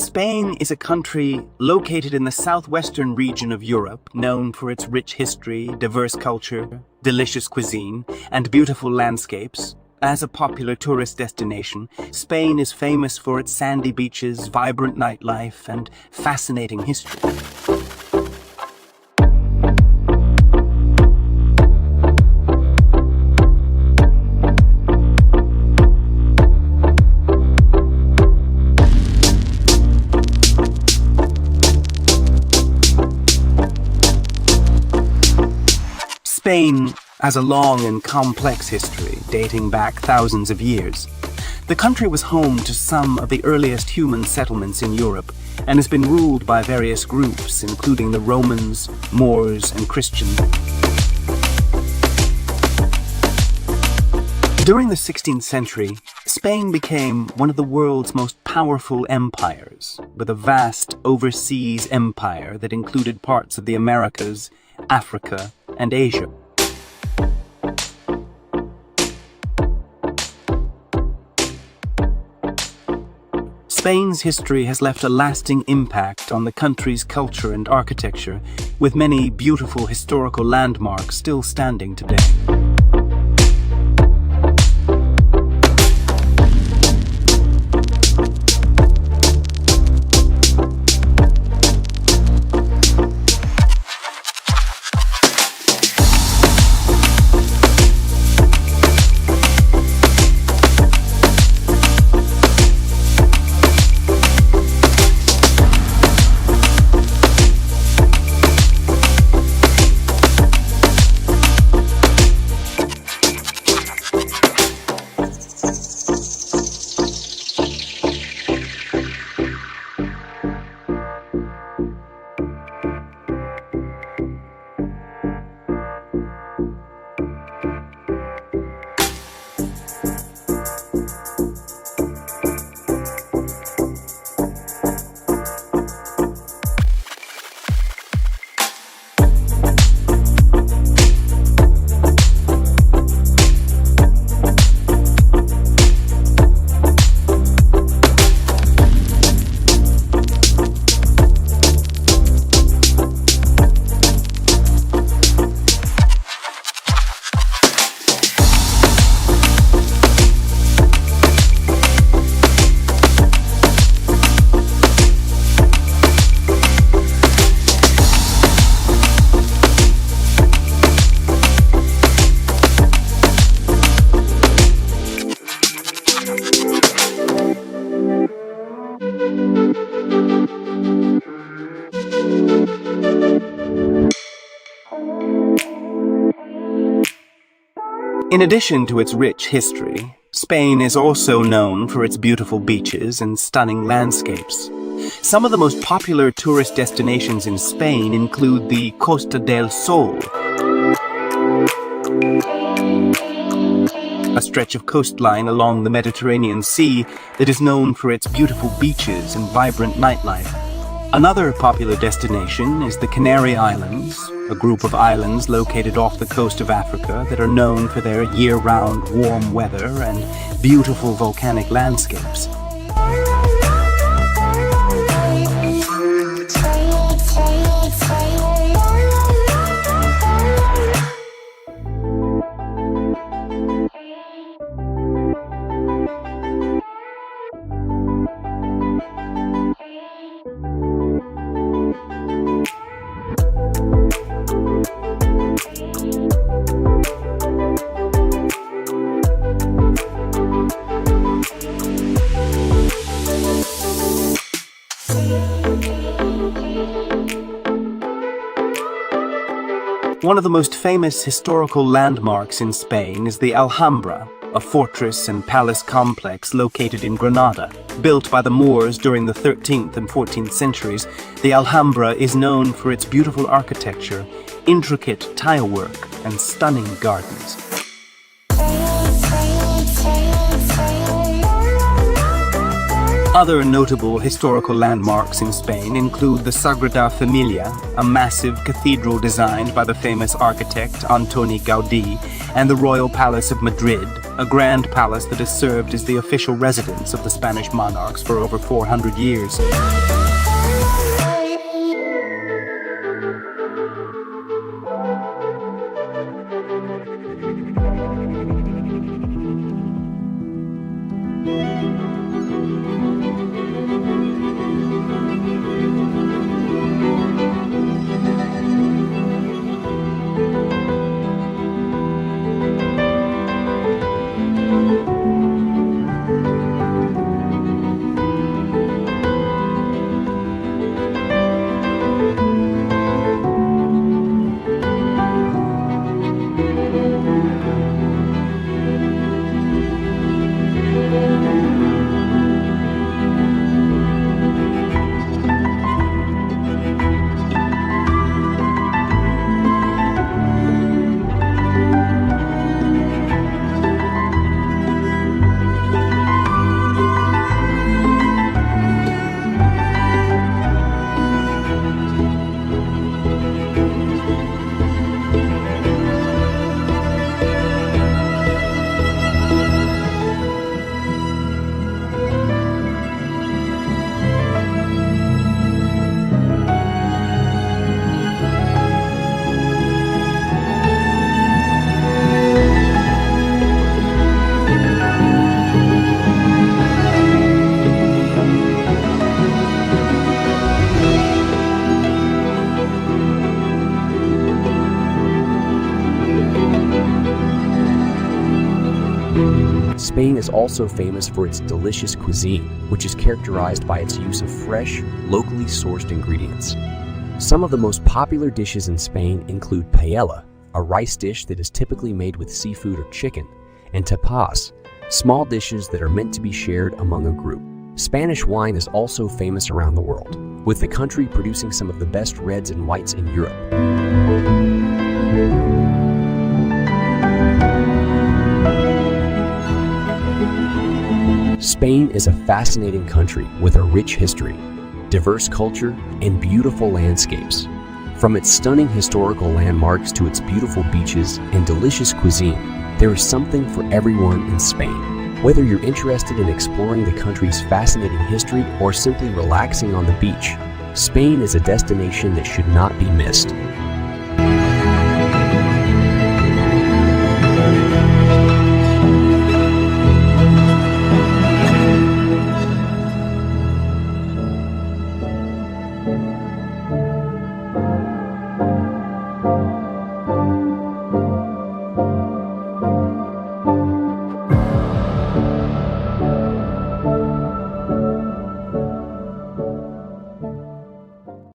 Spain is a country located in the southwestern region of Europe, known for its rich history, diverse culture, delicious cuisine, and beautiful landscapes. As a popular tourist destination, Spain is famous for its sandy beaches, vibrant nightlife, and fascinating history. Spain has a long and complex history dating back thousands of years. The country was home to some of the earliest human settlements in Europe and has been ruled by various groups, including the Romans, Moors, and Christians. During the 16th century, Spain became one of the world's most powerful empires, with a vast overseas empire that included parts of the Americas, Africa, and Asia. Spain's history has left a lasting impact on the country's culture and architecture, with many beautiful historical landmarks still standing today. In addition to its rich history, Spain is also known for its beautiful beaches and stunning landscapes. Some of the most popular tourist destinations in Spain include the Costa del Sol, a stretch of coastline along the Mediterranean Sea that is known for its beautiful beaches and vibrant nightlife. Another popular destination is the Canary Islands, a group of islands located off the coast of Africa that are known for their year-round warm weather and beautiful volcanic landscapes. One of the most famous historical landmarks in Spain is the Alhambra, a fortress and palace complex located in Granada. Built by the Moors during the 13th and 14th centuries, the Alhambra is known for its beautiful architecture, intricate tilework, and stunning gardens. Other notable historical landmarks in Spain include the Sagrada Familia, a massive cathedral designed by the famous architect Antoni Gaudí, and the Royal Palace of Madrid, a grand palace that has served as the official residence of the Spanish monarchs for over 400 years. Spain is also famous for its delicious cuisine, which is characterized by its use of fresh, locally sourced ingredients. Some of the most popular dishes in Spain include paella, a rice dish that is typically made with seafood or chicken, and tapas, small dishes that are meant to be shared among a group. Spanish wine is also famous around the world, with the country producing some of the best reds and whites in Europe. Spain is a fascinating country with a rich history, diverse culture, and beautiful landscapes. From its stunning historical landmarks to its beautiful beaches and delicious cuisine, there is something for everyone in Spain. Whether you're interested in exploring the country's fascinating history or simply relaxing on the beach, Spain is a destination that should not be missed.